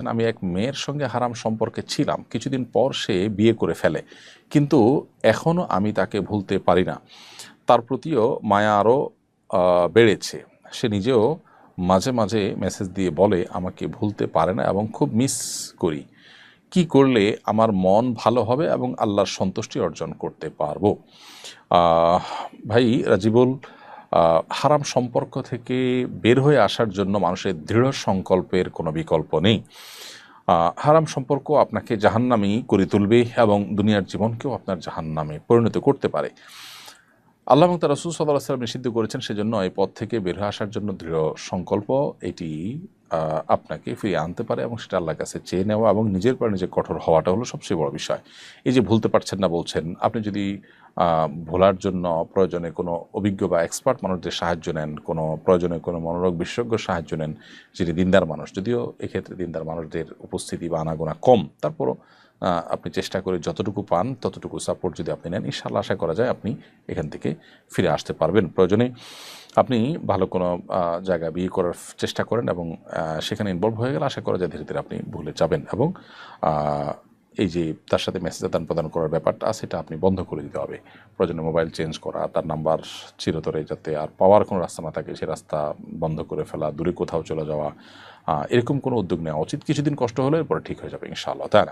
আমি এক মেয়ের সঙ্গে হারাম সম্পর্কে ছিলাম, কিছুদিন পর সে বিয়ে করে ফেলে, কিন্তু এখনও আমি তাকে ভুলতে পারি না। তার প্রতিও মায়া আরও বেড়েছে। সে নিজেও মাঝে মাঝে মেসেজ দিয়ে বলে আমাকে ভুলতে পারে না এবং খুব মিস করি। কি করলে আমার মন ভালো হবে এবং আল্লাহর সন্তুষ্টি অর্জন করতে পারবো? আহ, ভাই রাজিবুল, হারাম সম্পর্ক থেকে বের হয়ে আসার জন্য মানুষের দৃঢ় সংকল্পের কোনো বিকল্প নেই। হারাম সম্পর্ক আপনাকে জাহান্নামী করে তুলবে এবং দুনিয়ার জীবনকেও আপনার জাহান্নামে পরিণত করতে পারে। আল্লাহ এবং তার রাসূল সাল্লাল্লাহু আলাইহি ওয়াসাল্লাম নিষিদ্ধ করেছেন, সেজন্য এই পথ থেকে বের হয়ে আসার জন্য দৃঢ় সংকল্প এটি আপনাকে ফিরিয়ে আনতে পারে এবং সেটা আল্লাহর কাছে চেয়ে নেওয়া এবং নিজের পর নিজে কঠোর হওয়াটা হলো সবচেয়ে বড় বিষয়। এই যে ভুলতে পারছেন না বলছেন, আপনি যদি ভোলার জন্য প্রয়োজনে কোনো অভিজ্ঞ বা এক্সপার্ট মানুষদের সাহায্য নেন, কোনো প্রয়োজনে কোনো মনোরোগ বিশেষজ্ঞ সাহায্য নেন যিনি দিনদার মানুষ, যদিও এক্ষেত্রে দিনদার মানুষদের উপস্থিতি বা আনাগোনা কম, তারপরও আপনি চেষ্টা করে যতটুকু পান ততটুকু সাপোর্ট যদি আপনি নেন, ইনশাআল্লাহ আশা করা যায় আপনি এখান থেকে ফিরে আসতে পারবেন। প্রয়োজনে আপনি ভালো কোনো জায়গা বিয়ে করার চেষ্টা করেন এবং সেখানে ইনভলভ হয়ে গেলে আশা করা যায় ধীরে ধীরে আপনি ভুলে যাবেন এবং এই যে তার সাথে মেসেজ আদান প্রদান করার ব্যাপারটা সেটা আপনি বন্ধ করে দিতে হবে। প্রয়োজনে মোবাইল চেঞ্জ করা, তার নাম্বার চিরতরে যাতে আর পাওয়ার কোনো রাস্তা না থাকে সে রাস্তা বন্ধ করে ফেলা, দূরে কোথাও চলে যাওয়া, এরকম কোনো উদ্যোগ নেওয়া উচিত। কিছুদিন কষ্ট হলে এরপরে ঠিক হয়ে যাবে ইনশাআল্লাহ, তাই না?